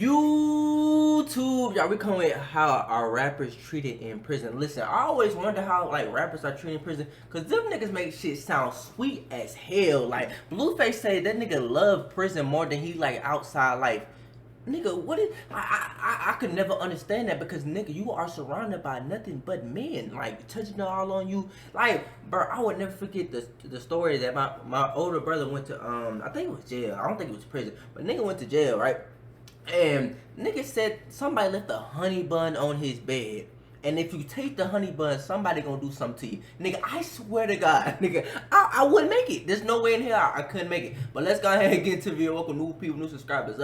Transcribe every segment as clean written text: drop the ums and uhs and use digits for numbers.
YouTube, y'all, we come with how our rappers treated in prison. Listen, I always wonder how like rappers are treated in prison, cause them niggas make shit sound sweet as hell. Like Blueface said that nigga love prison more than he like outside life. Nigga, what is I could never understand that, because nigga, you are surrounded by nothing but men, like touching all on you. Like, bro, I would never forget the story that my older brother went to I think it was jail. I don't think it was prison, but nigga went to jail, right? And nigga said somebody left a honey bun on his bed. And if you take the honey bun, somebody gonna do something to you. Nigga, I swear to God, nigga, I wouldn't make it. There's no way in hell I couldn't make it. But let's go ahead and get into the video. Welcome new people, new subscribers.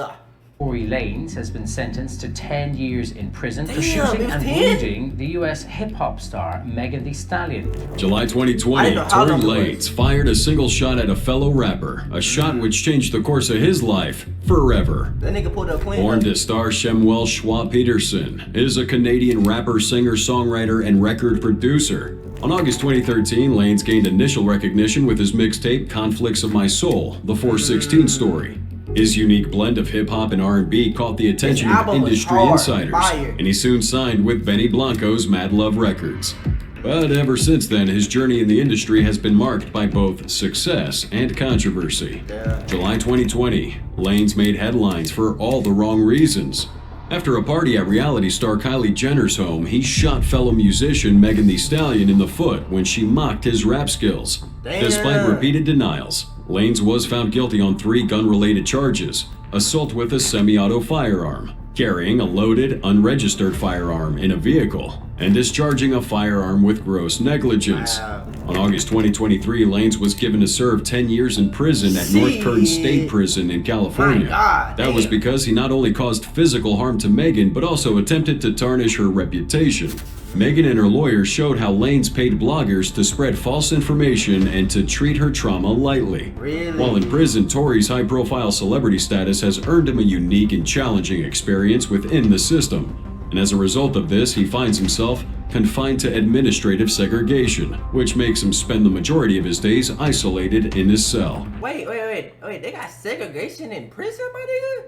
Tory Lanez has been sentenced to 10 years in prison for Damn, shooting and 10? wounding the US hip-hop star Megan Thee Stallion. July 2020, Tory Lanez fired a single shot at a fellow rapper, a shot which changed the course of his life forever. That nigga pulled up clean. Born to star Shemuel Schwa Peterson, is a Canadian rapper, singer, songwriter, and record producer. On August 2013, Lanez gained initial recognition with his mixtape Conflicts of My Soul, the 416 story. His unique blend of hip-hop and R&B caught the attention of industry insiders, and he soon signed with Benny Blanco's Mad Love Records. But ever since then, his journey in the industry has been marked by both success and controversy. July 2020, Lanez made headlines for all the wrong reasons. After a party at reality star Kylie Jenner's home, he shot fellow musician Megan Thee Stallion in the foot when she mocked his rap skills. Despite repeated denials, Lanez was found guilty on 3 gun-related charges: assault with a semi-auto firearm, carrying a loaded, unregistered firearm in a vehicle, and discharging a firearm with gross negligence. On August 2023, Lanez was given to serve 10 years in prison at North Kern State Prison in California. That was because he not only caused physical harm to Megan, but also attempted to tarnish her reputation. Megan and her lawyers showed how Lanez paid bloggers to spread false information and to treat her trauma lightly. While in prison, Tory's high-profile celebrity status has earned him a unique and challenging experience within the system. And as a result of this, he finds himself confined to administrative segregation, which makes him spend the majority of his days isolated in his cell. Wait, they got segregation in prison, my nigga?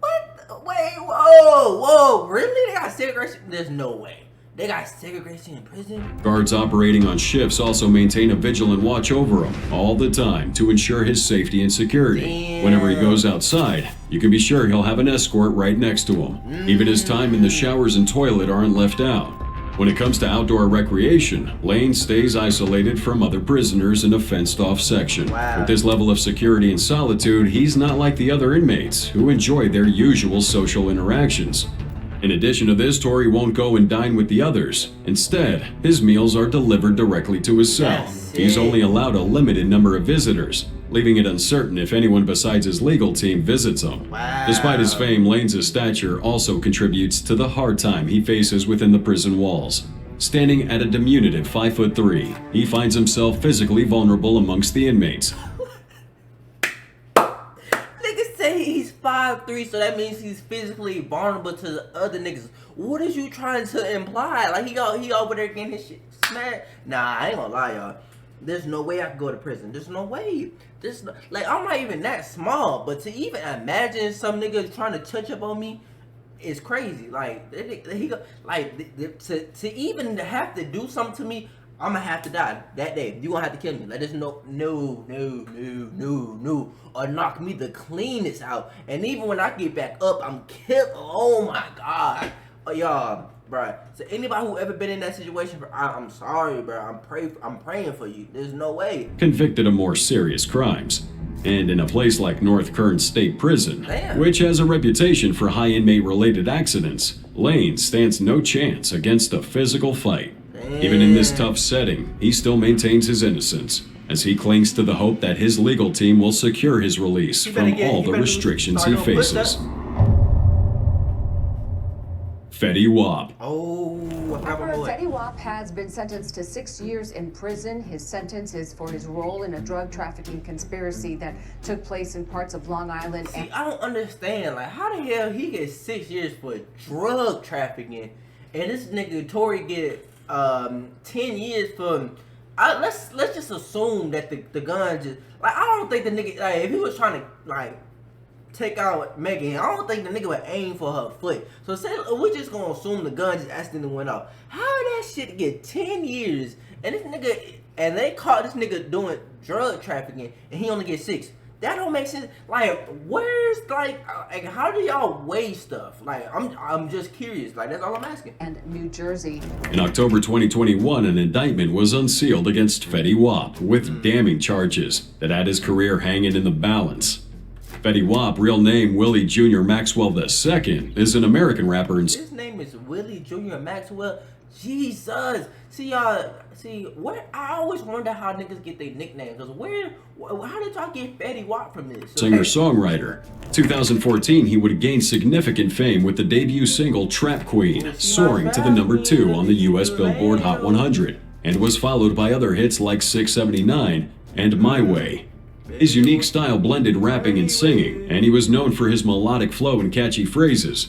What? Wait, whoa, really? They got segregation? There's no way. They got segregation in prison? Guards operating on shifts also maintain a vigilant watch over him all the time to ensure his safety and security. Damn. Whenever he goes outside, you can be sure he'll have an escort right next to him. Even his time in the showers and toilet aren't left out. When it comes to outdoor recreation, Lanez stays isolated from other prisoners in a fenced-off section. With this level of security and solitude, he's not like the other inmates who enjoy their usual social interactions. In addition to this, Tory won't go and dine with the others. Instead, his meals are delivered directly to his cell. He's only allowed a limited number of visitors, leaving it uncertain if anyone besides his legal team visits him. Despite his fame, Lanez's stature also contributes to the hard time he faces within the prison walls. Standing at a diminutive 5'3", he finds himself physically vulnerable amongst the inmates. He's 5'3", so that means he's physically vulnerable to the other niggas. What is you trying to imply? Like he over there getting his shit smacked? Nah, I ain't gonna lie, y'all. There's no way I could go to prison. There's no way. Like, I'm not even that small, but to even imagine some nigga trying to touch up on me is crazy. Like to even have to do something to me, I'm gonna have to die that day. You gonna have to kill me. Like, there's no, or knock me the cleanest out. And even when I get back up, I'm killed. Oh my God, y'all, bro. So anybody who ever been in that situation, bro, I'm sorry, bro. I'm praying for you. There's no way. Convicted of more serious crimes, and in a place like North Kern State Prison, which has a reputation for high inmate-related accidents, Lanez stands no chance against a physical fight. Even in this tough setting, he still maintains his innocence, as he clings to the hope that his legal team will secure his release from all the restrictions he faces. Fetty Wap. Rapper Fetty Wap has been sentenced to 6 years in prison. His sentence is for his role in a drug trafficking conspiracy that took place in parts of Long Island. See, I don't understand. Like, how the hell he gets 6 years for drug trafficking, and this nigga Tory get 10 years for let's just assume that the gun just, like, I don't think the nigga, like, if he was trying to, like, take out Megan. I don't think the nigga would aim for her foot. So say we just gonna assume the gun just accidentally went off. How that shit get 10 years and this nigga and they caught this nigga doing drug trafficking and he only get 6? That don't make sense. Like, where's like how do y'all weigh stuff? Like, I'm just curious. Like, that's all I'm asking. And New Jersey. In October 2021, an indictment was unsealed against Fetty Wap with damning charges that had his career hanging in the balance. Fetty Wap, real name Willie Jr. Maxwell II, is an American rapper and his name is Willie Jr. Maxwell. Jesus. See y'all. See where I always wonder how niggas get their nicknames. Cause how did y'all get Fetty Wap from this? singer-songwriter. 2014, he would gain significant fame with the debut single Trap Queen, soaring to the number 2 on the US Billboard Hot 100, and was followed by other hits like 679 and My Way. His unique style blended rapping and singing, and he was known for his melodic flow and catchy phrases.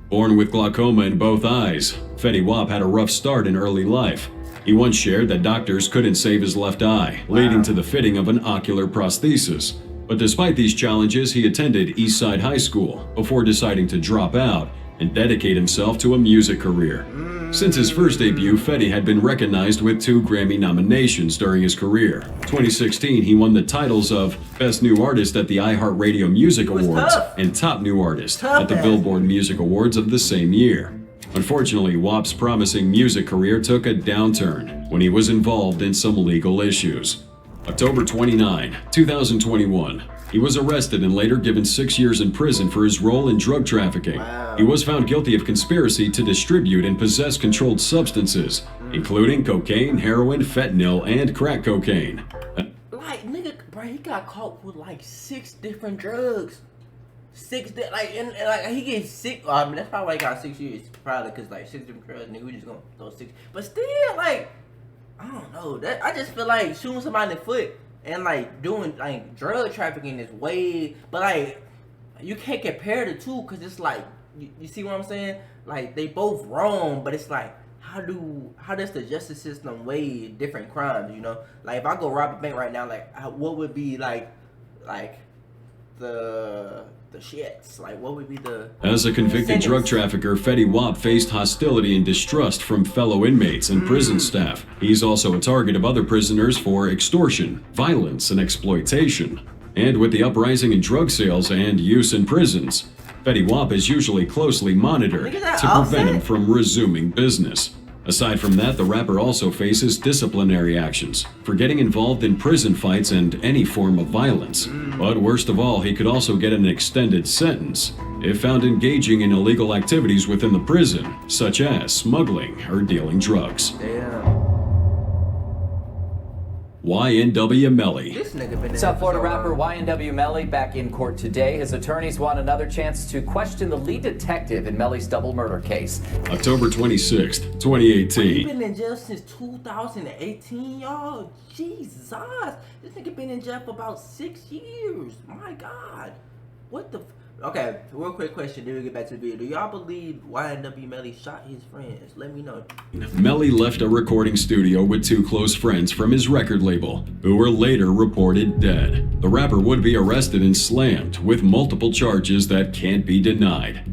Born with glaucoma in both eyes, Fetty Wap had a rough start in early life. He once shared that doctors couldn't save his left eye, leading to the fitting of an ocular prosthesis. But despite these challenges, he attended Eastside High School before deciding to drop out and dedicate himself to a music career. Since his first debut, Fetty had been recognized with 2 Grammy nominations during his career. 2016, he won the titles of Best New Artist at the iHeartRadio Music Awards and Top New Artist at the Billboard Music Awards of the same year. Unfortunately, Wap's promising music career took a downturn when he was involved in some legal issues. October 29, 2021. He was arrested and later given 6 years in prison for his role in drug trafficking. He was found guilty of conspiracy to distribute and possess controlled substances, including cocaine, heroin, fentanyl, and crack cocaine. Like, nigga, bro, he got caught with like 6 different drugs. 6, like he gets 6. I mean, that's probably why he got 6 years. Probably because like 6 different drugs, nigga. We just gonna throw 6. But still, like, I don't know. That I just feel like shooting somebody in the foot and like doing like drug trafficking is way. But like, you can't compare the two because it's like, you see what I'm saying? Like, they both wrong, but it's like, how does the justice system weigh different crimes? You know, like if I go rob a bank right now, like what would be like the shits? Like, what would be the... As a convicted drug trafficker, Fetty Wap faced hostility and distrust from fellow inmates and prison staff. He's also a target of other prisoners for extortion, violence, and exploitation. And with the uprising in drug sales and use in prisons, Fetty Wap is usually closely monitored to prevent him from resuming business. Aside from that, the rapper also faces disciplinary actions for getting involved in prison fights and any form of violence. But worst of all, he could also get an extended sentence if found engaging in illegal activities within the prison, such as smuggling or dealing drugs. Damn. YNW Melly. This nigga been South Florida rapper YNW Melly back in court today. His attorneys want another chance to question the lead detective in Melly's double murder case. October 26th, 2018. He been in jail since 2018, y'all. Jesus. This nigga been in jail for about 6 years. My God. What the... Okay, real quick question, then we get back to the video. Do y'all believe YNW Melly shot his friends? Let me know. Melly left a recording studio with 2 close friends from his record label, who were later reported dead. The rapper would be arrested and slammed with multiple charges that can't be denied.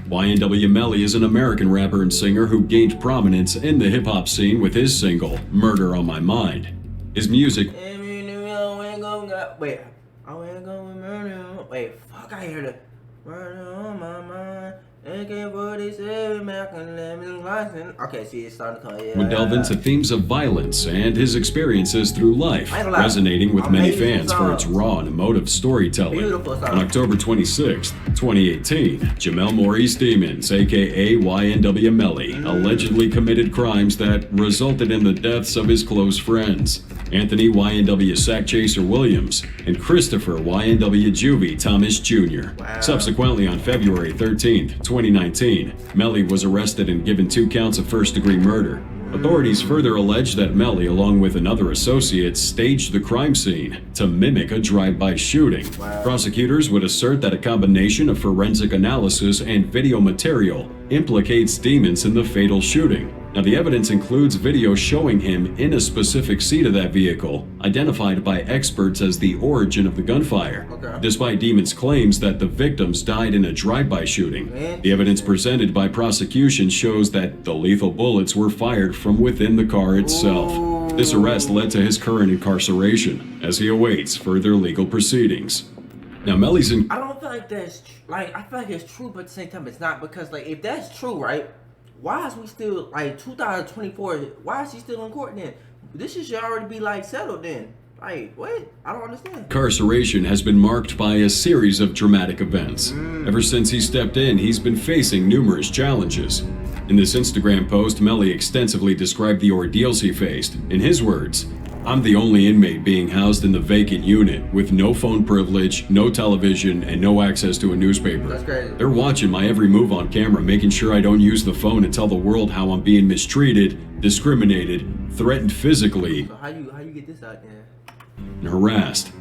YNW Melly is an American rapper and singer who gained prominence in the hip-hop scene with his single, Murder on My Mind. His music... Wait, fuck, I heard it. Murder on my mind. AK-47, license. Okay, see, it's starting to come. Yeah. Would delve into themes of violence and his experiences through life, resonating with many fans for its raw and emotive storytelling. On October 26, 2018, Jamel Maurice Demons, aka YNW Melly, allegedly committed crimes that resulted in the deaths of his close friends, Anthony YNW Sack Chaser Williams and Christopher YNW Juvie Thomas Jr. Subsequently, on February 13, 2019, Melly was arrested and given 2 counts of first-degree murder. Authorities further allege that Melly, along with another associate, staged the crime scene to mimic a drive-by shooting. Prosecutors would assert that a combination of forensic analysis and video material implicates Demons in the fatal shooting, Now, the evidence includes video showing him in a specific seat of that vehicle, identified by experts as the origin of the gunfire. Despite Demon's claims that the victims died in a drive-by shooting, the evidence presented by prosecution shows that the lethal bullets were fired from within the car itself. This arrest led to his current incarceration, as he awaits further legal proceedings. Now, Melly's in... I don't feel like that's like, I feel like it's true, but at the same time it's not, because like if that's true, right? Why is we still, like, 2024, why is he still in court then? This shit should already be, like, settled then. Like, what? I don't understand. Incarceration has been marked by a series of dramatic events. Ever since he stepped in, he's been facing numerous challenges. In this Instagram post, Melly extensively described the ordeals he faced. In his words, "I'm the only inmate being housed in the vacant unit with no phone privilege, no television, and no access to a newspaper. That's crazy. They're watching my every move on camera, making sure I don't use the phone and tell the world how I'm being mistreated, discriminated, threatened physically, So how you get this out there? and harassed."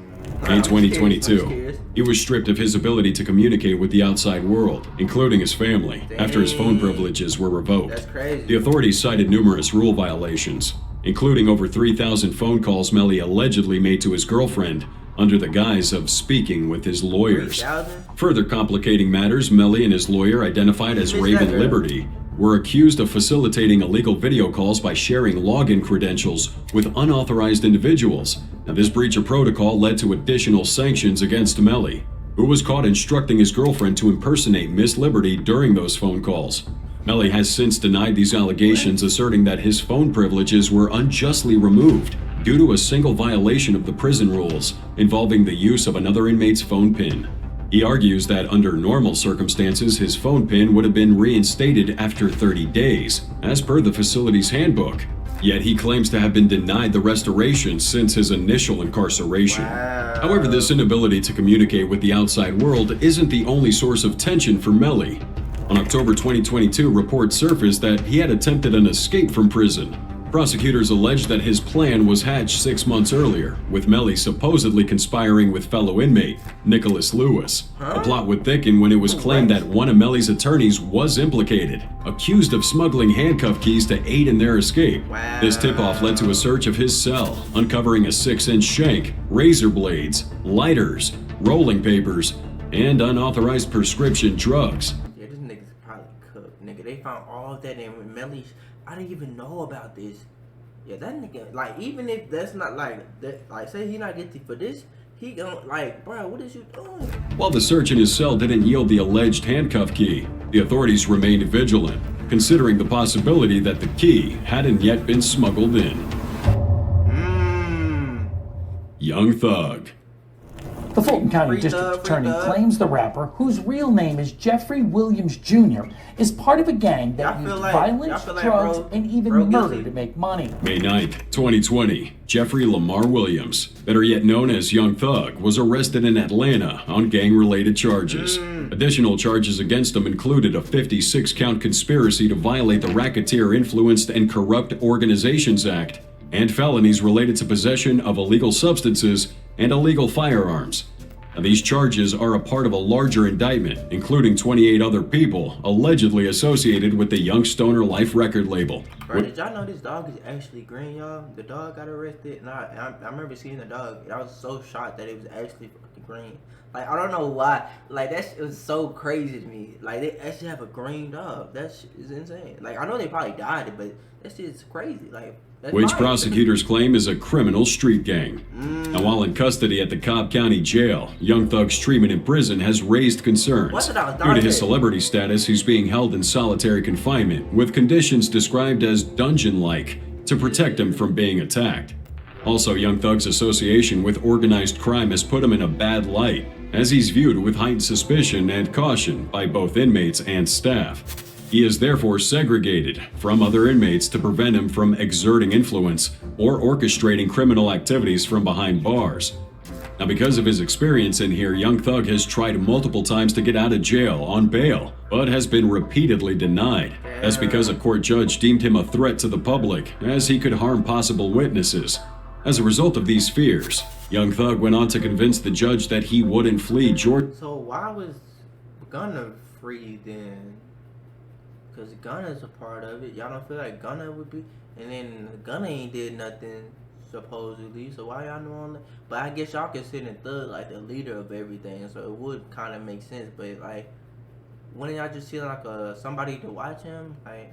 May 2022, he was stripped of his ability to communicate with the outside world, including his family, after his phone privileges were revoked. That's crazy. The authorities cited numerous rule violations, including over 3,000 phone calls Melly allegedly made to his girlfriend under the guise of speaking with his lawyers. 3,000? Further complicating matters, Melly and his lawyer, identified as Raven Liberty, were accused of facilitating illegal video calls by sharing login credentials with unauthorized individuals. Now, this breach of protocol led to additional sanctions against Melly, who was caught instructing his girlfriend to impersonate Miss Liberty during those phone calls. Melly has since denied these allegations, asserting that his phone privileges were unjustly removed due to a single violation of the prison rules involving the use of another inmate's phone PIN. He argues that under normal circumstances, his phone PIN would have been reinstated after 30 days, as per the facility's handbook. Yet he claims to have been denied the restoration since his initial incarceration. However, this inability to communicate with the outside world isn't the only source of tension for Melly. On October 2022, reports surfaced that he had attempted an escape from prison. Prosecutors alleged that his plan was hatched 6 months earlier, with Melly supposedly conspiring with fellow inmate Nicholas Lewis. The plot would thicken when it was claimed that one of Melly's attorneys was implicated, accused of smuggling handcuff keys to aid in their escape. This tip-off led to a search of his cell, uncovering a 6-inch shank, razor blades, lighters, rolling papers, and unauthorized prescription drugs. Yeah, this nigga's probably cooked, nigga. They found all of that in Melly. I didn't even know about this. Yeah, that nigga, like, even if that's not like that, like, say he not guilty for this, he gon' like, bro, what is you doing? While the search in his cell didn't yield the alleged handcuff key, the authorities remained vigilant, considering the possibility that the key hadn't yet been smuggled in. Young Thug. The Fulton County Free District thug, free Attorney thug. claims the rapper, whose real name is Jeffrey Williams Jr., is part of a gang that Y'all feel used like- violence, y'all feel like drugs, bro- and even bro murder guilty. to make money. May 9th, 2020, Jeffrey Lamar Williams, better yet known as Young Thug, was arrested in Atlanta on gang-related charges. Additional charges against him included a 56-count conspiracy to violate the Racketeer Influenced and Corrupt Organizations Act and felonies related to possession of illegal substances and illegal firearms. Now, these charges are a part of a larger indictment, including 28 other people allegedly associated with the Young Stoner Life record label. Bro, did y'all know this dog is actually green, y'all? The dog got arrested, and I remember seeing the dog, and I was so shocked that it was actually fucking green. Like, I don't know why. Like, that shit was so crazy to me. Like, they actually have a green dog. That shit is insane. Like, I know they probably died, but that shit is crazy. Like, that's Which fine. prosecutors claim is a criminal street gang. Now, while in custody at the Cobb County Jail, Young Thug's treatment in prison has raised concerns. What about Due to his Dante? celebrity status, he's being held in solitary confinement, with conditions described as dungeon-like, to protect him from being attacked. Also, Young Thug's association with organized crime has put him in a bad light, as he's viewed with heightened suspicion and caution by both inmates and staff. He is therefore segregated from other inmates to prevent him from exerting influence or orchestrating criminal activities from behind bars. Now, because of his experience in here, Young Thug has tried multiple times to get out of jail on bail, but has been repeatedly denied. That's because a court judge deemed him a threat to the public, as he could harm possible witnesses. As a result of these fears, Young Thug went on to convince the judge that he wouldn't flee Georgia. So why was Gunna free then? because Gunna's a part of it. Y'all don't feel like Gunna would be? And then Gunna ain't did nothing supposedly, so why y'all know on that? But I guess y'all consider Thug like the leader of everything, so it would kind of make sense. But like, wouldn't y'all just see like somebody to watch him, like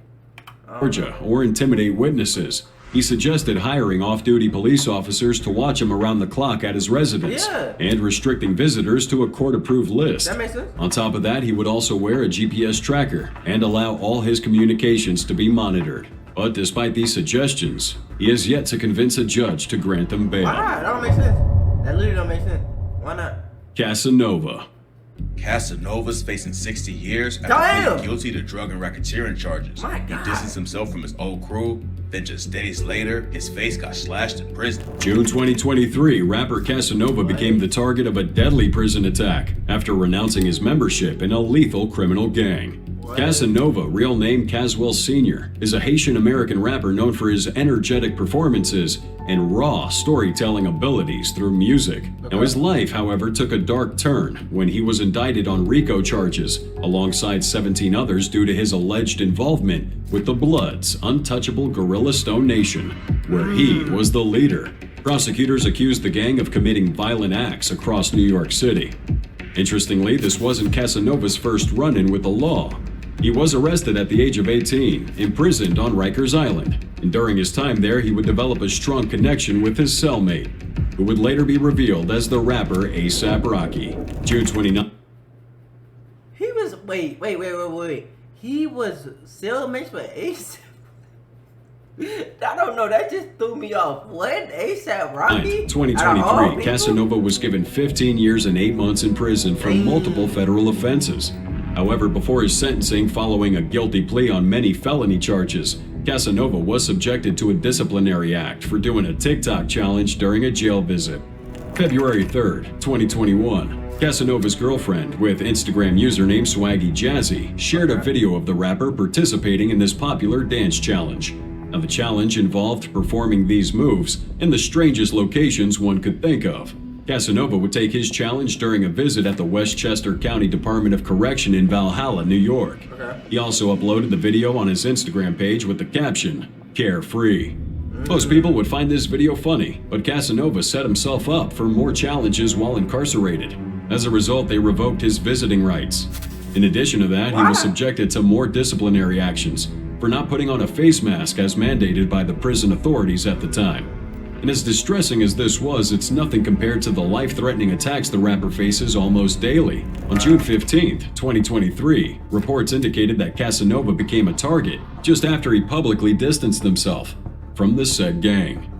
Georgia, or intimidate witnesses? He suggested hiring off-duty police officers to watch him around the clock at his residence and restricting visitors to a court-approved list. That makes sense. On top of that, he would also wear a GPS tracker and allow all his communications to be monitored. But despite these suggestions, he has yet to convince a judge to grant them bail. Why not? That don't make sense. That literally don't make sense. Why not? Casanova. Casanova's facing 60 years after pleading guilty to drug and racketeering charges. My He God. distanced himself from his old crew, then just days later, his face got slashed in prison. June 2023, rapper Casanova became the target of a deadly prison attack after renouncing his membership in a lethal criminal gang. Casanova, real name Caswell Sr., is a Haitian-American rapper known for his energetic performances and raw storytelling abilities through music. Now, his life, however, took a dark turn when he was indicted on RICO charges, alongside 17 others due to his alleged involvement with the Bloods' untouchable Guerrilla Stone Nation, where he was the leader. Prosecutors accused the gang of committing violent acts across New York City. Interestingly, this wasn't Casanova's first run-in with the law. He was arrested at the age of 18, imprisoned on Rikers Island, and during his time there, he would develop a strong connection with his cellmate, who would later be revealed as the rapper A$AP Rocky. June 29. He was wait. He was cellmates with A$AP. I don't know. That just threw me off. What? A$AP Rocky? 2023, Casanova was given 15 years and 8 months in prison for multiple federal offenses. However, before his sentencing following a guilty plea on many felony charges, Casanova was subjected to a disciplinary act for doing a TikTok challenge during a jail visit. February 3rd, 2021, Casanova's girlfriend, with Instagram username Swaggy Jazzy, shared a video of the rapper participating in this popular dance challenge. Now, the challenge involved performing these moves in the strangest locations one could think of. Casanova would take his challenge during a visit at the Westchester County Department of Correction in Valhalla, New York. He also uploaded the video on his Instagram page with the caption, "Carefree." Most people would find this video funny, but Casanova set himself up for more challenges while incarcerated. As a result, they revoked his visiting rights. In addition to that, he was subjected to more disciplinary actions for not putting on a face mask as mandated by the prison authorities at the time. And as distressing as this was, it's nothing compared to the life-threatening attacks the rapper faces almost daily. On June 15th, 2023, reports indicated that Casanova became a target just after he publicly distanced himself from the said gang.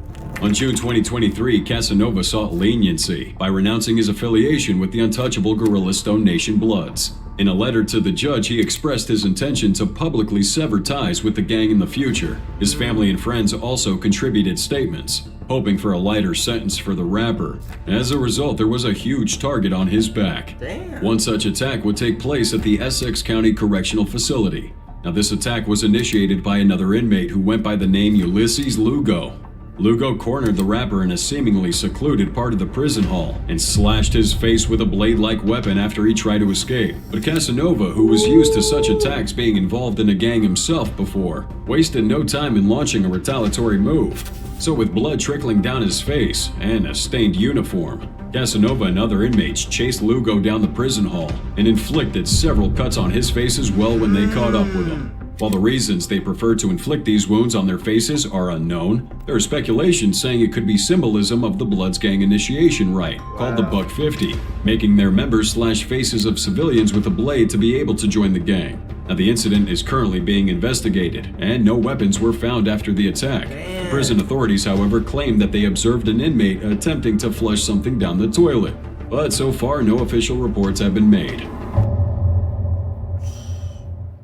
On June 2023, Casanova sought leniency by renouncing his affiliation with the untouchable Guerrilla Stone Nation Bloods. In a letter to the judge, he expressed his intention to publicly sever ties with the gang in the future. His family and friends also contributed statements, hoping for a lighter sentence for the rapper. As a result, there was a huge target on his back. Damn. One such attack would take place at the Essex County Correctional Facility. Now, this attack was initiated by another inmate who went by the name Ulysses Lugo. Lugo cornered the rapper in a seemingly secluded part of the prison hall and slashed his face with a blade-like weapon after he tried to escape. But Casanova, who was used to such attacks being involved in a gang himself before, wasted no time in launching a retaliatory move. So with blood trickling down his face and a stained uniform, Casanova and other inmates chased Lugo down the prison hall and inflicted several cuts on his face as well when they caught up with him. While the reasons they prefer to inflict these wounds on their faces are unknown, there are speculations saying it could be symbolism of the Bloods gang initiation rite, called the Buck 50, making their members slash faces of civilians with a blade to be able to join the gang. Now, the incident is currently being investigated, and no weapons were found after the attack. The prison authorities, however, claim that they observed an inmate attempting to flush something down the toilet, but so far no official reports have been made.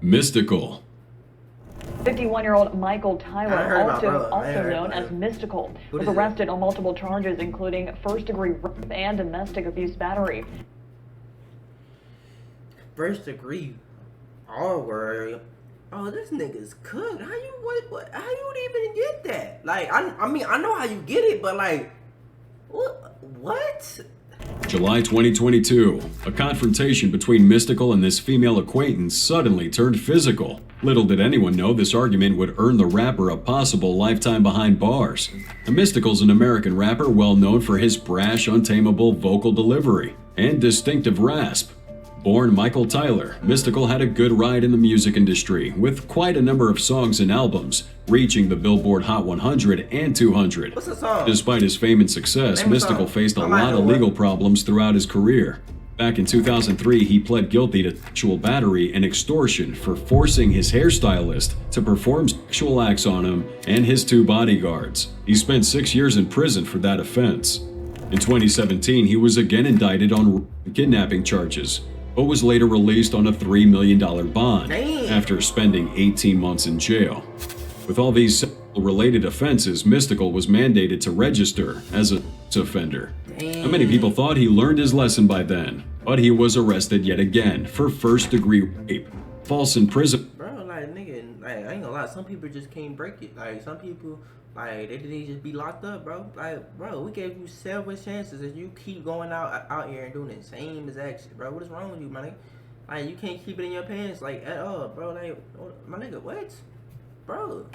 Mystikal. 51-year-old Michael I heard Tyler, about bro. I heard known about as him. Mystikal, Who was is it? arrested on multiple charges, including first-degree rape and domestic abuse battery. First degree. Oh, word. Oh, this nigga's cooked. How you what? How you would even get that? Like, I mean, I know how you get it, but like, what? July 2022, a confrontation between Mystikal and this female acquaintance suddenly turned physical. Little did anyone know this argument would earn the rapper a possible lifetime behind bars. Now, Mystikal's an American rapper well known for his brash, untamable vocal delivery and distinctive rasp. Born Michael Tyler, Mystikal had a good ride in the music industry, with quite a number of songs and albums, reaching the Billboard Hot 100 and 200. What's the song? Despite his fame and success, Mystikal faced a lot of legal problems throughout his career. Back in 2003, he pled guilty to sexual battery and extortion for forcing his hairstylist to perform sexual acts on him and his 2 bodyguards. He spent 6 years in prison for that offense. In 2017, he was again indicted on kidnapping charges, but was later released on a $3 million bond after spending 18 months in jail. With all these sexual-related offenses, Mystikal was mandated to register as a sex offender. Now, many people thought he learned his lesson by then, but he was arrested yet again for first-degree rape, false imprisonment. Bro, like, nigga, like, I ain't gonna lie, some people just can't break it. Like, some people, like, they didn't just be locked up, bro. Like, bro, we gave you several chances and you keep going out here and doing the same exact shit, bro. What is wrong with you, my nigga? Like, you can't keep it in your pants, like, at all, bro. Like, my nigga, what? Bro.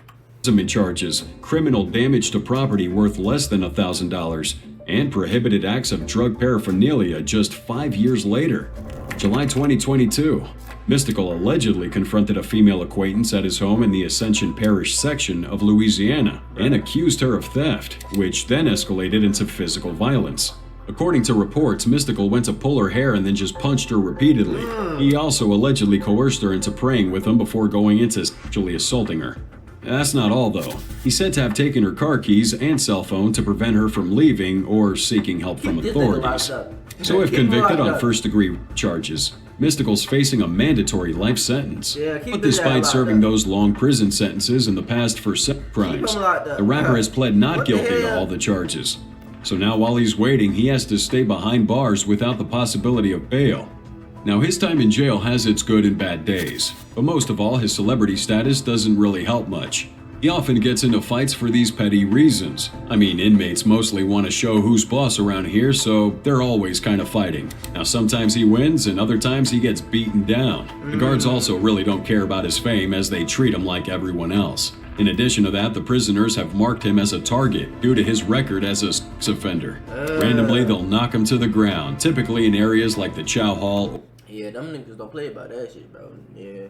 Charges, criminal damage to property worth less than $1,000, and prohibited acts of drug paraphernalia just 5 years later. July 2022. Mystikal allegedly confronted a female acquaintance at his home in the Ascension Parish section of Louisiana and accused her of theft, which then escalated into physical violence. According to reports, Mystikal went to pull her hair and then just punched her repeatedly. He also allegedly coerced her into praying with him before going into sexually assaulting her. That's not all, though. He's said to have taken her car keys and cell phone to prevent her from leaving or seeking help from authorities. So if convicted on first-degree charges, Mystikal's facing a mandatory life sentence. But despite serving those long prison sentences in the past for sex crimes, the rapper has pled not guilty to all the charges. So now while he's waiting, he has to stay behind bars without the possibility of bail. Now, his time in jail has its good and bad days, but most of all, his celebrity status doesn't really help much. He often gets into fights for these petty reasons. I mean, inmates mostly want to show who's boss around here, so they're always kind of fighting. Now, sometimes he wins, and other times he gets beaten down. The guards also really don't care about his fame, as they treat him like everyone else. In addition to that, the prisoners have marked him as a target due to his record as a sex offender. Randomly, they'll knock him to the ground, typically in areas like the Chow Hall. Yeah, them niggas don't play about that shit, bro. Yeah,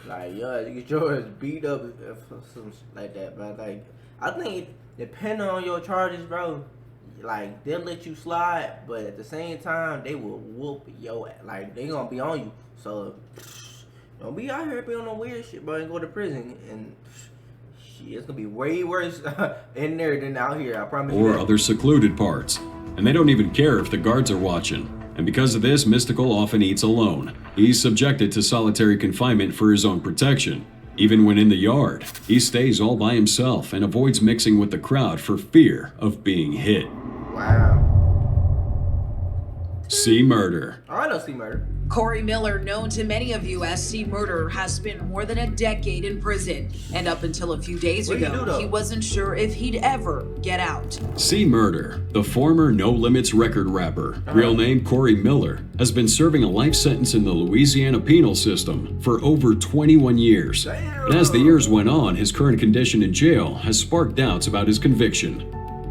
like, you get yours beat up or some shit like that, bro. Like, I think depending on your charges, bro, like, they'll let you slide, but at the same time, they will whoop your ass. Like, they gonna be on you. So, don't be out here being on weird shit, bro, and go to prison. And shit, it's gonna be way worse in there than out here, I promise you. Or other secluded parts. And they don't even care if the guards are watching. And because of this, Mystikal often eats alone. He's subjected to solitary confinement for his own protection. Even when in the yard, he stays all by himself and avoids mixing with the crowd for fear of being hit. Wow. C Murder. Oh, I know C Murder. Corey Miller, known to many of you as C Murder, has spent more than a decade in prison. And up until a few days ago, he wasn't sure if he'd ever get out. C Murder, the former No Limits record rapper, real name Corey Miller, has been serving a life sentence in the Louisiana penal system for over 21 years. And as the years went on, his current condition in jail has sparked doubts about his conviction.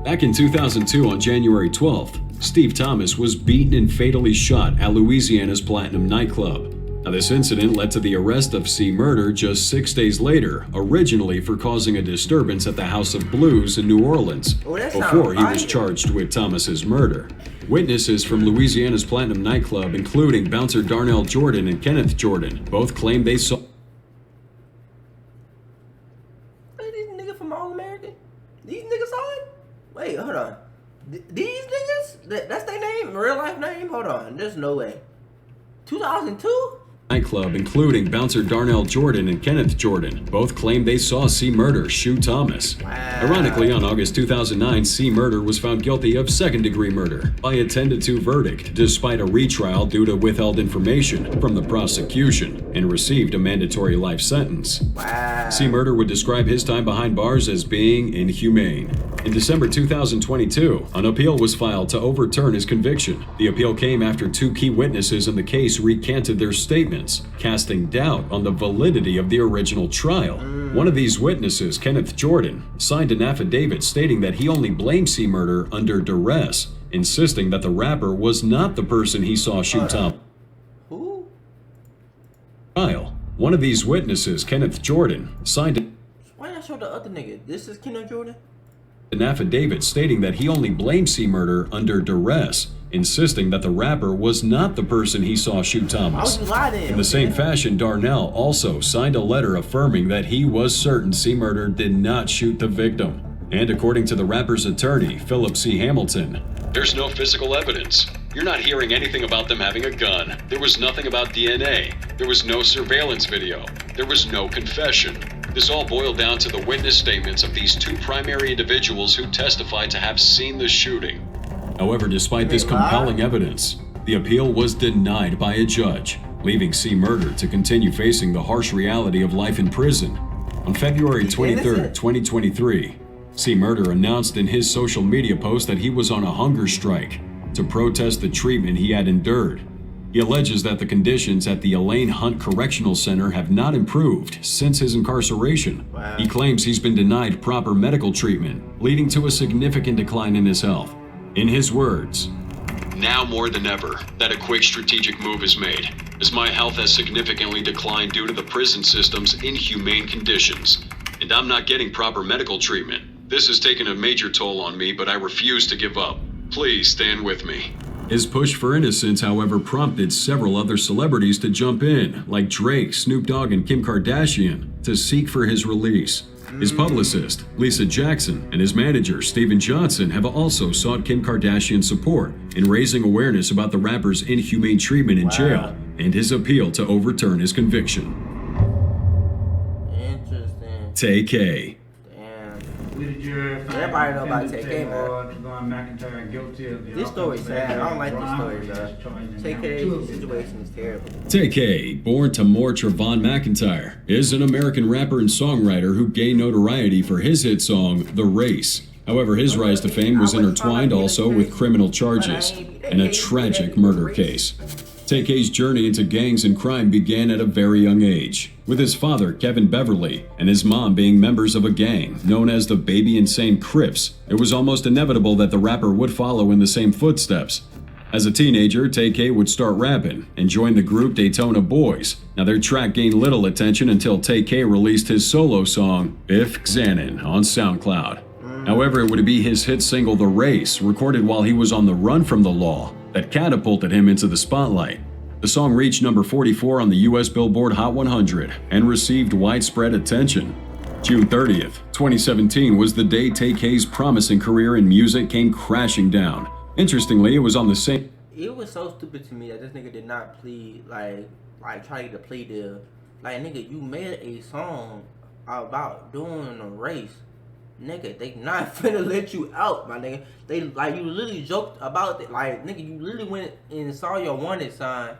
Back in 2002, on January 12th, Steve Thomas was beaten and fatally shot at Louisiana's Platinum nightclub. Now, this incident led to the arrest of C Murder just 6 days later, originally for causing a disturbance at the House of Blues in New Orleans, before he was charged with Thomas's murder. Witnesses from Louisiana's Platinum nightclub, including bouncer Darnell Jordan and Kenneth Jordan, both claimed they saw These niggas from All American? These niggas saw it? Wait, hold on. These niggas? That's their name? Real life name? Hold on. There's no way. 2002? nightclub, including bouncer Darnell Jordan and Kenneth Jordan. Both claimed they saw C. Murder shoot Thomas. Ironically, on August 2009, C. Murder was found guilty of second-degree murder by a 10-2 verdict, despite a retrial due to withheld information from the prosecution, and received a mandatory life sentence. C. Murder would describe his time behind bars as being inhumane. In December 2022, an appeal was filed to overturn his conviction. The appeal came after two key witnesses in the case recanted their statements, casting doubt on the validity of the original trial. One of these witnesses, Kenneth Jordan, signed an affidavit stating that he only blamed C. Murder under duress, insisting that the rapper was not the person he saw shoot Tom. Who? Trial. One of these witnesses, Kenneth Jordan, signed Why not show the other nigga? This is Kenneth Jordan? An affidavit stating that he only blamed C. Murder under duress, insisting that the rapper was not the person he saw shoot Thomas. In the same fashion, Darnell also signed a letter affirming that he was certain C. Murder did not shoot the victim. And according to the rapper's attorney, Philip C. Hamilton, "There's no physical evidence. You're not hearing anything about them having a gun. There was nothing about DNA. There was no surveillance video. There was no confession. This all boiled down to the witness statements of these two primary individuals who testified to have seen the shooting." However, despite this compelling evidence, the appeal was denied by a judge, leaving C. Murder to continue facing the harsh reality of life in prison. On February 23, 2023, C. Murder announced in his social media post that he was on a hunger strike to protest the treatment he had endured. He alleges that the conditions at the Elaine Hunt Correctional Center have not improved since his incarceration. He claims he's been denied proper medical treatment, leading to a significant decline in his health. In his words, "Now more than ever, that a quick strategic move is made, as my health has significantly declined due to the prison system's inhumane conditions, and I'm not getting proper medical treatment. This has taken a major toll on me, but I refuse to give up. Please stand with me." His push for innocence, however, prompted several other celebrities to jump in, like Drake, Snoop Dogg, and Kim Kardashian, to seek for his release. His publicist, Lisa Jackson, and his manager, Steven Johnson, have also sought Kim Kardashian's support in raising awareness about the rapper's inhumane treatment in jail and his appeal to overturn his conviction. Interesting. Tay-K. Everybody know about Tay-K, man. This story's sad. I don't like this story, though. Tay-K's situation is terrible. Tay-K, born to Travon McIntyre, is an American rapper and songwriter who gained notoriety for his hit song, The Race. However, his rise to fame was intertwined also with criminal charges and a tragic murder case. Tay-K's journey into gangs and crime began at a very young age, with his father, Kevin Beverly, and his mom being members of a gang known as the Baby Insane Crips. It was almost inevitable that the rapper would follow in the same footsteps. As a teenager, Tay-K would start rapping and join the group Daytona Boys. Now, their track gained little attention until Tay-K released his solo song, Biff Xanin, on SoundCloud. However, it would be his hit single, The Race, recorded while he was on the run from the law, that catapulted him into the spotlight. The song reached number 44 on the US Billboard Hot 100 and received widespread attention. June 30th, 2017 was the day Tay-K's promising career in music came crashing down. Interestingly, it was on the same... It was so stupid to me that this nigga did not plead, like try to get a plea deal. Like, nigga, you made a song about doing a race. Nigga, they not finna let you out, my nigga. They, like, you literally joked about it. Like, nigga, you literally went and saw your wanted sign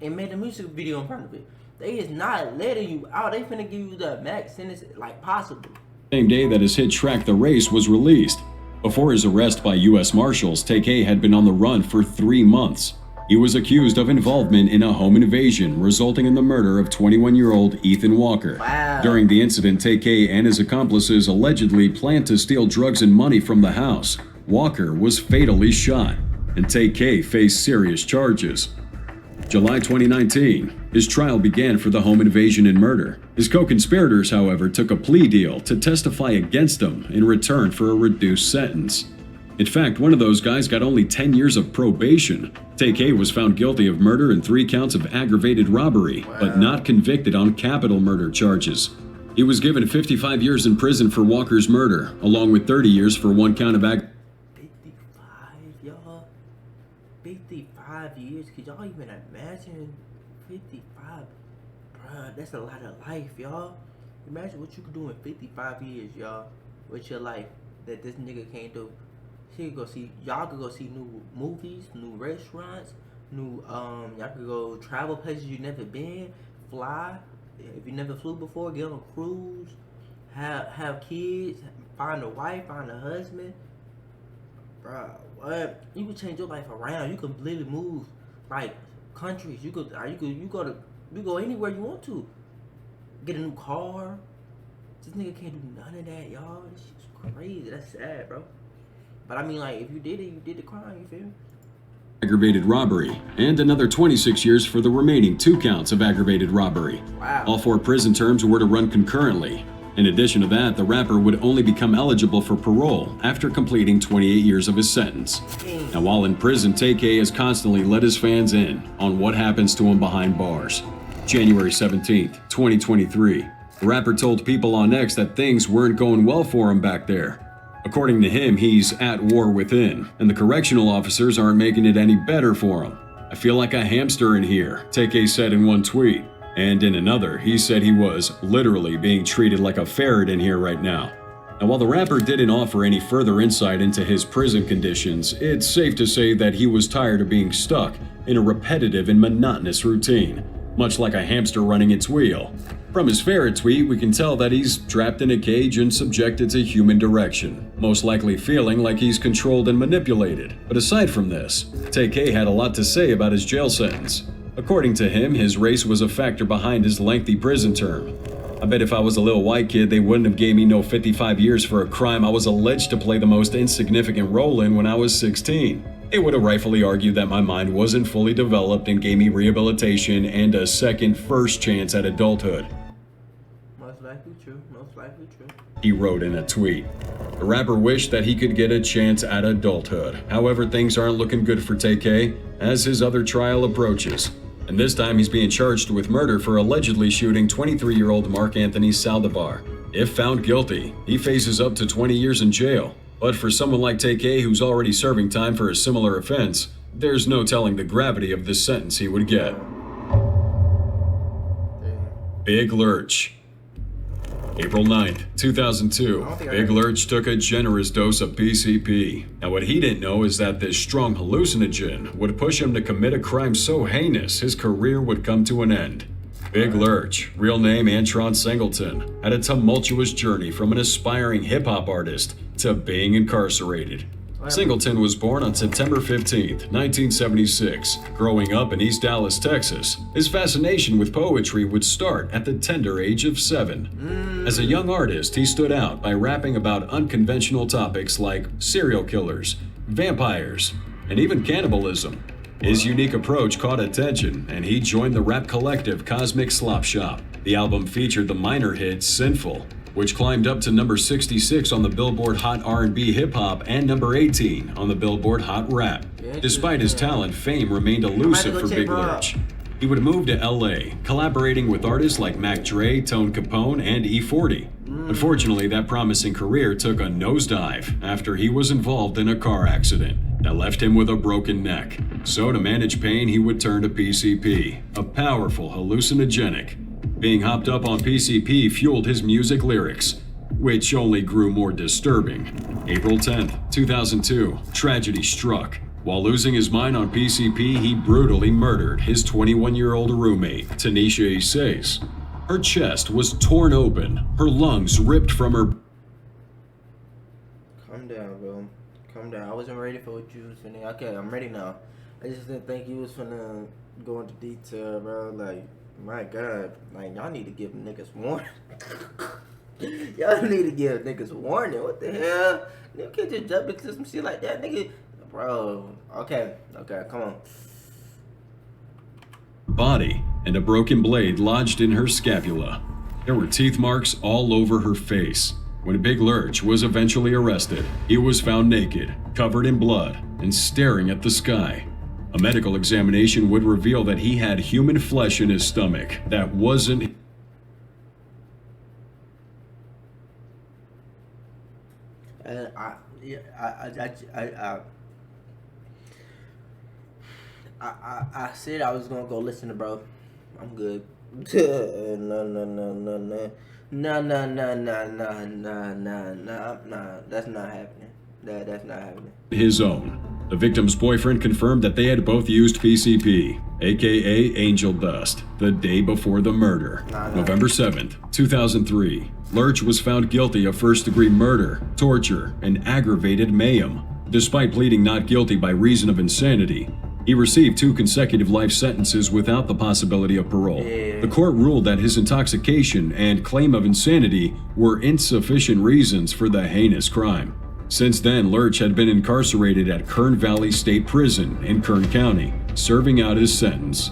and made a music video in front of it. They is not letting you out. They finna give you the max sentence, like, possible. Same day that his hit track, The Race, was released. Before his arrest by U.S. Marshals, Tay-K had been on the run for 3 months. He was accused of involvement in a home invasion, resulting in the murder of 21-year-old Ethan Walker. Wow. During the incident, Tay-K and his accomplices allegedly planned to steal drugs and money from the house. Walker was fatally shot, and Tay-K faced serious charges. July 2019, his trial began for the home invasion and murder. His co-conspirators, however, took a plea deal to testify against him in return for a reduced sentence. In fact, one of those guys got only 10 years of probation. Tay-K was found guilty of murder and 3 counts of aggravated robbery, but not convicted on capital murder charges. He was given 55 years in prison for Walker's murder, along with 30 years for 1 count of 55, y'all. 55 years. Could y'all even imagine 55, bruh, that's a lot of life, y'all. Imagine what you could do in 55 years, y'all, with your life that this nigga can't do. Y'all could go see new movies, new restaurants, y'all could go travel places you never been, fly, if you never flew before, get on a cruise, have kids, find a wife, find a husband. Bruh, what? You could change your life around. You could literally move like countries. You go anywhere you want to. Get a new car. This nigga can't do none of that, y'all. This shit's crazy. That's sad, bro. But I mean, like, if you did it, you did the crime. You feel me? Aggravated robbery, and another 26 years for the remaining 2 counts of aggravated robbery. Wow. All 4 prison terms were to run concurrently. In addition to that, the rapper would only become eligible for parole after completing 28 years of his sentence. Now, while in prison, Tay-K has constantly let his fans in on what happens to him behind bars. January 17th, 2023, the rapper told People on X that things weren't going well for him back there. According to him, he's at war within, and the correctional officers aren't making it any better for him. I feel like a hamster in here, Tay-K said in one tweet. And in another, he said he was literally being treated like a ferret in here right now. Now, while the rapper didn't offer any further insight into his prison conditions, it's safe to say that he was tired of being stuck in a repetitive and monotonous routine, much like a hamster running its wheel. From his ferret tweet, we can tell that he's trapped in a cage and subjected to human direction, most likely feeling like he's controlled and manipulated. But aside from this, Tay-K had a lot to say about his jail sentence. According to him, his race was a factor behind his lengthy prison term. I bet if I was a little white kid, they wouldn't have gave me no 55 years for a crime I was alleged to play the most insignificant role in when I was 16. They would have rightfully argued that my mind wasn't fully developed and gave me rehabilitation and a first chance at adulthood. Most likely true, most likely true. He wrote in a tweet. The rapper wished that he could get a chance at adulthood. However, things aren't looking good for Tay-K as his other trial approaches. And this time he's being charged with murder for allegedly shooting 23-year-old Mark Anthony Saldivar. If found guilty, he faces up to 20 years in jail. But for someone like Tay-K who's already serving time for a similar offense, there's no telling the gravity of the sentence he would get. Big Lurch. April 9th, 2002, Big Lurch took a generous dose of PCP. Now what he didn't know is that this strong hallucinogen would push him to commit a crime so heinous his career would come to an end. Big Lurch, real name Antron Singleton, had a tumultuous journey from an aspiring hip-hop artist to being incarcerated. Singleton was born on September 15, 1976. Growing up in East Dallas, Texas, his fascination with poetry would start at the tender age of 7. As a young artist, he stood out by rapping about unconventional topics like serial killers, vampires, and even cannibalism. His unique approach caught attention, and he joined the rap collective Cosmic Slop Shop. The album featured the minor hit Sinful, which climbed up to number 66 on the Billboard Hot R&B Hip Hop and number 18 on the Billboard Hot Rap. Despite his talent, fame remained elusive for Big Lurch. He would move to LA, collaborating with artists like Mac Dre, Tone Capone, and E40. Unfortunately, that promising career took a nosedive after he was involved in a car accident that left him with a broken neck. So to manage pain, he would turn to PCP, a powerful hallucinogenic. Being hopped up on PCP fueled his music lyrics, which only grew more disturbing. April 10th, 2002, tragedy struck. While losing his mind on PCP, he brutally murdered his 21-year-old roommate, Tanisha Isais. Her chest was torn open, her lungs ripped from her... Calm down, bro. Calm down. I wasn't ready for what you was finna... Okay, I'm ready now. I just didn't think you was finna go into detail, bro. Like, my God. Like, y'all need to give niggas warning. Y'all need to give niggas warning. What the hell? Nigga can't just jump into some shit like that, nigga. Bro. Okay, come on. Body and a broken blade lodged in her scapula. There were teeth marks all over her face. When Big Lurch was eventually arrested, he was found naked, covered in blood, and staring at the sky. A medical examination would reveal that he had human flesh in his stomach that wasn't... I said I was gonna go listen to bro. I'm good. No. That's not happening. That's not happening. His own. The victim's boyfriend confirmed that they had both used PCP, aka angel dust, the day before the murder. November 7th, 2003. Lurch was found guilty of first-degree murder, torture, and aggravated mayhem. Despite pleading not guilty by reason of insanity, he received 2 consecutive life sentences without the possibility of parole. The court ruled that his intoxication and claim of insanity were insufficient reasons for the heinous crime. Since then, Lurch had been incarcerated at Kern Valley State Prison in Kern County, serving out his sentence.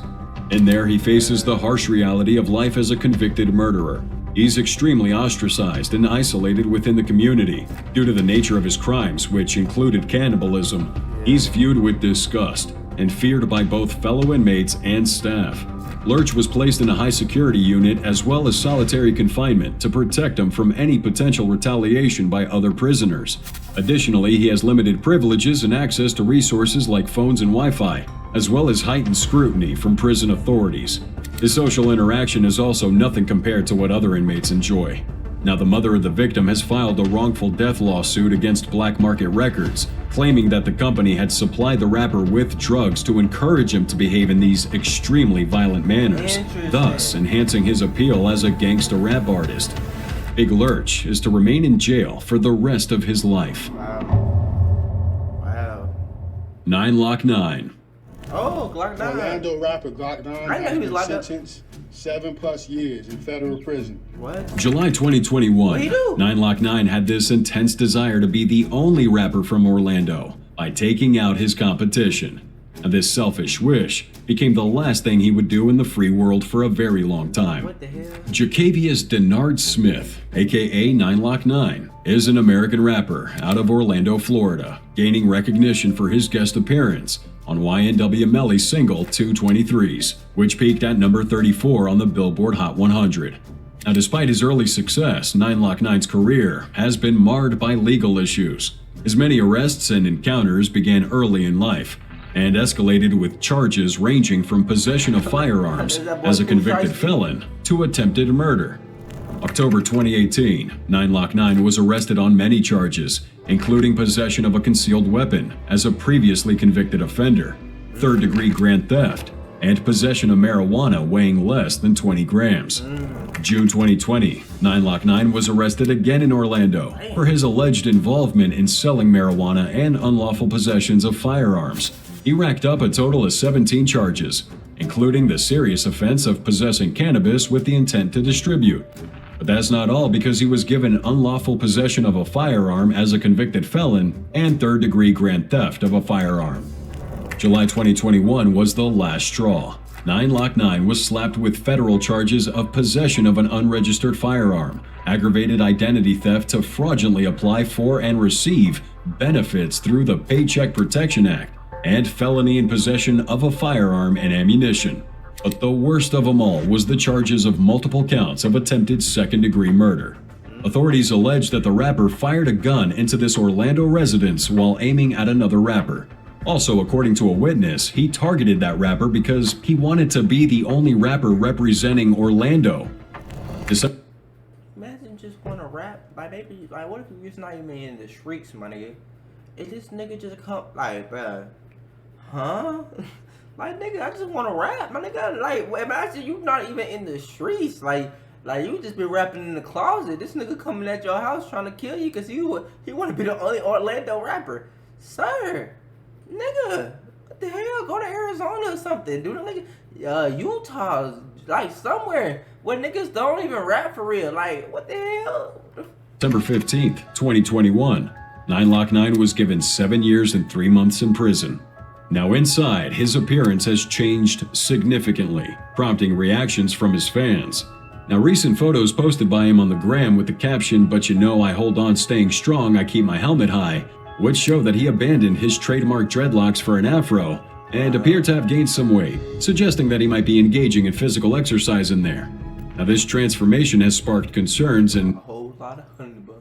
In there, he faces the harsh reality of life as a convicted murderer. He's extremely ostracized and isolated within the community. Due to the nature of his crimes, which included cannibalism, he's viewed with disgust and feared by both fellow inmates and staff. Lurch was placed in a high-security unit as well as solitary confinement to protect him from any potential retaliation by other prisoners. Additionally, he has limited privileges and access to resources like phones and Wi-Fi, as well as heightened scrutiny from prison authorities. His social interaction is also nothing compared to what other inmates enjoy. Now, the mother of the victim has filed a wrongful death lawsuit against Black Market Records, claiming that the company had supplied the rapper with drugs to encourage him to behave in these extremely violent manners, thus enhancing his appeal as a gangsta rap artist. Big Lurch is to remain in jail for the rest of his life. Wow. 9 Lock 9. Oh, Glock 9. Orlando rapper Glock 9 has been sentenced 7+ years in federal prison. What? July 2021, 9 Lock 9 had this intense desire to be the only rapper from Orlando by taking out his competition. And this selfish wish became the last thing he would do in the free world for a very long time. What the hell? Jacavius Denard Smith, aka 9 Lock 9, is an American rapper out of Orlando, Florida, gaining recognition for his guest appearance on YNW Melly's single 223s, which peaked at number 34 on the Billboard Hot 100. Now, despite his early success, 9 Lock 9's career has been marred by legal issues. His many arrests and encounters began early in life and escalated with charges ranging from possession of firearms as a convicted felon to attempted murder. October 2018, 9 Lock 9 was arrested on many charges, including possession of a concealed weapon as a previously convicted offender, third-degree grand theft, and possession of marijuana weighing less than 20 grams. June 2020, 9 Lock 9 was arrested again in Orlando for his alleged involvement in selling marijuana and unlawful possessions of firearms. He racked up a total of 17 charges, including the serious offense of possessing cannabis with the intent to distribute. But that's not all, because he was given unlawful possession of a firearm as a convicted felon and third-degree grand theft of a firearm. July 2021 was the last straw. 9 Lock 9 was slapped with federal charges of possession of an unregistered firearm, aggravated identity theft to fraudulently apply for and receive benefits through the Paycheck Protection Act, and felony in possession of a firearm and ammunition. But the worst of them all was the charges of multiple counts of attempted second-degree murder. Authorities allege that the rapper fired a gun into this Orlando residence while aiming at another rapper. Also, according to a witness, he targeted that rapper because he wanted to be the only rapper representing Orlando. Imagine just want to rap, like maybe, like what if you're just not even in the streets, my nigga? Is this nigga just come, like, bruh, huh? Like, nigga, I just want to rap, my nigga. Like, imagine you not even in the streets, like you just been rapping in the closet. This nigga coming at your house trying to kill you because he want to be the only Orlando rapper, sir. Nigga, what the hell? Go to Arizona or something, dude. Nigga, Utah, like somewhere where niggas don't even rap for real. Like, what the hell? September 15th, 2021, 9 Lock 9 was given 7 years and 3 months in prison. Now inside, his appearance has changed significantly, prompting reactions from his fans. Now, recent photos posted by him on the gram with the caption, "But you know I hold on staying strong, I keep my helmet high," which show that he abandoned his trademark dreadlocks for an afro and appeared to have gained some weight, suggesting that he might be engaging in physical exercise in there. Now, this transformation has sparked concerns, and a whole lot of honey buns.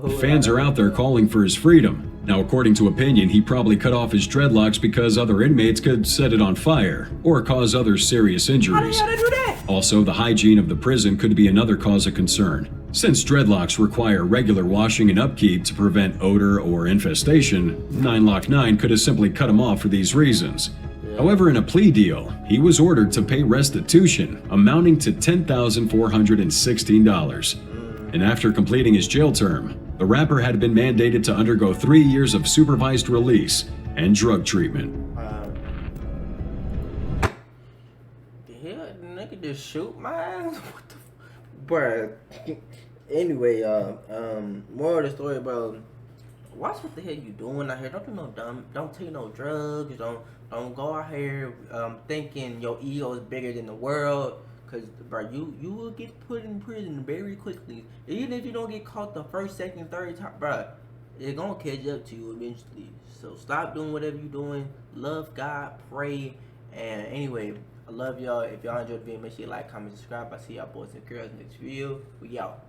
fans are out there calling for his freedom. Now, according to opinion, he probably cut off his dreadlocks because other inmates could set it on fire or cause other serious injuries. How do you do that? Also, the hygiene of the prison could be another cause of concern. Since dreadlocks require regular washing and upkeep to prevent odor or infestation, 9Lock9 could have simply cut him off for these reasons. However, in a plea deal, he was ordered to pay restitution amounting to $10,416. And after completing his jail term, the rapper had been mandated to undergo 3 years of supervised release and drug treatment. The hell, the nigga just shoot my ass? What the bruh. Anyway, more of the story, bro. Watch what the hell you doing out here. Don't do no dumb. Don't take no drugs. Don't go out here thinking your ego is bigger than the world. Cause, bro, you will get put in prison very quickly. Even if you don't get caught the first, second, third time, bro, it's gonna catch up to you eventually. So stop doing whatever you're doing. Love God, pray, and anyway, I love y'all. If y'all enjoyed the video, make sure you like, comment, subscribe. I see y'all boys and girls next video. We out.